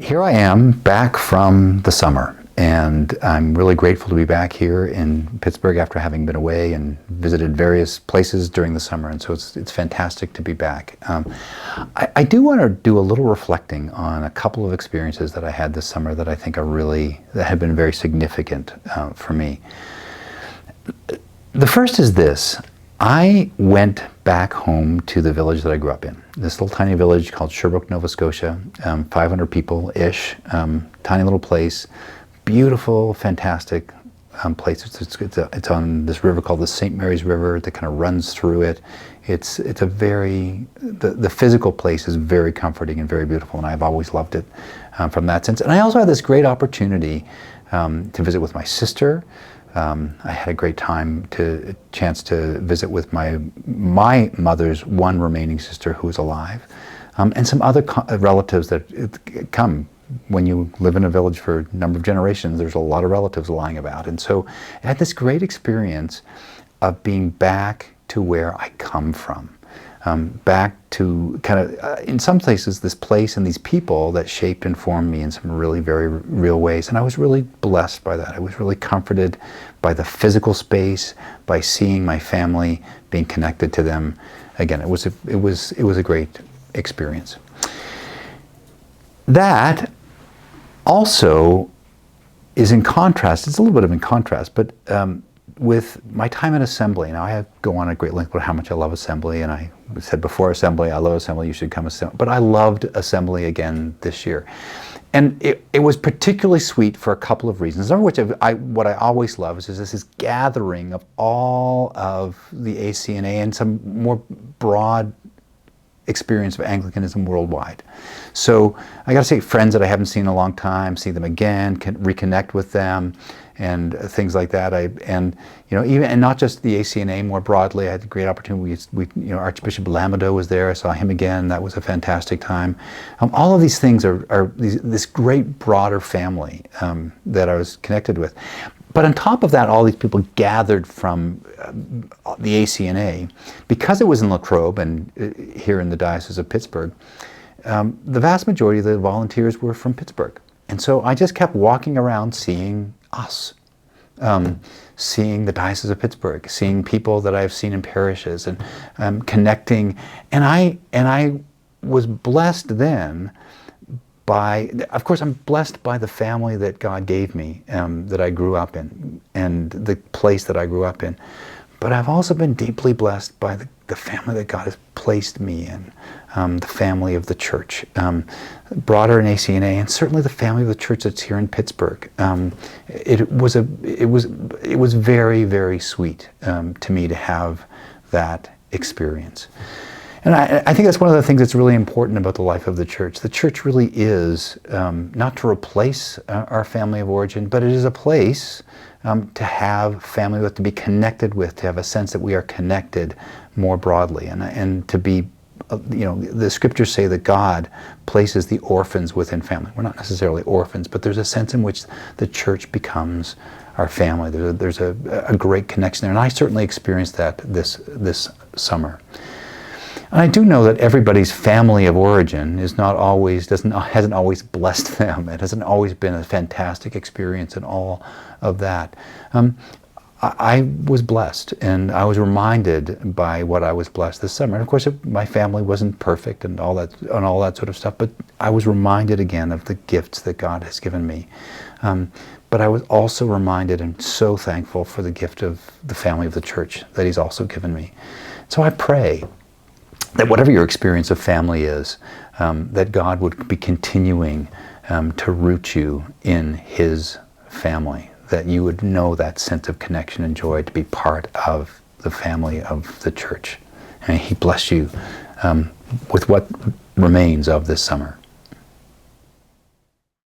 Here I am back from the summer, and I'm really grateful to be back here in Pittsburgh after having been away and visited various places during the summer, and so it's fantastic to be back. I do want to do a little reflecting on a couple of experiences that I had this summer that I think that have been very significant for me. The first is this. I went back home to the village that I grew up in, this little tiny village called Sherbrooke, Nova Scotia, 500 people-ish, tiny little place, beautiful, fantastic place. It's on this river called the St. Mary's River that kind of runs through it. It's a very, the physical place is very comforting and very beautiful, and I've always loved it from that sense. And I also had this great opportunity to visit with my sister. I had a great chance to visit with my mother's one remaining sister who is alive, and some other relatives that come. When you live in a village for a number of generations, there's a lot of relatives lying about. And so I had this great experience of being back to where I come from. Back to kind of, in some places, this place and these people that shaped and formed me in some really very real ways. And I was really blessed by that. I was really comforted by the physical space, by seeing my family, being connected to them. Again, it was a great experience. That also is in contrast, it's a little bit of in contrast, but with my time in Assembly. Now I go on a great length about how much I love Assembly, and I said before Assembly, I love Assembly, you should come Assembly. But I loved Assembly again this year. And it was particularly sweet for a couple of reasons. Number which what I always love is this gathering of all of the ACNA and some more broad experience of Anglicanism worldwide. So I got to say, friends that I haven't seen in a long time, see them again, can reconnect with them, and things like that. And not just the ACNA more broadly. I had a great opportunity. Archbishop Lamado was there. I saw him again. That was a fantastic time. All of these things are this great broader family that I was connected with. But on top of that, all these people gathered from the ACNA, because it was in La Trobe and here in the Diocese of Pittsburgh, the vast majority of the volunteers were from Pittsburgh. And so I just kept walking around seeing us, seeing the Diocese of Pittsburgh, seeing people that I've seen in parishes, and connecting. And I was blessed then of course, I'm blessed by the family that God gave me, that I grew up in, and the place that I grew up in. But I've also been deeply blessed by the family that God has placed me in, the family of the church, broader in ACNA, and certainly the family of the church that's here in Pittsburgh. It was very, very sweet to me to have that experience. And I think that's one of the things that's really important about the life of the church. The church really is not to replace our family of origin, but it is a place to have family with, to be connected with, to have a sense that we are connected more broadly, and to be, the scriptures say that God places the orphans within family. We're not necessarily orphans, but there's a sense in which the church becomes our family. There's a great connection there, and I certainly experienced that this summer. And I do know that everybody's family of origin hasn't always blessed them. It hasn't always been a fantastic experience and all of that. I was blessed, and I was reminded by what I was blessed this summer. And of course, my family wasn't perfect and all that sort of stuff, but I was reminded again of the gifts that God has given me. But I was also reminded and so thankful for the gift of the family of the church that He's also given me. So I pray that whatever your experience of family is, that God would be continuing to root you in His family, that you would know that sense of connection and joy to be part of the family of the church. And He bless you with what remains of this summer.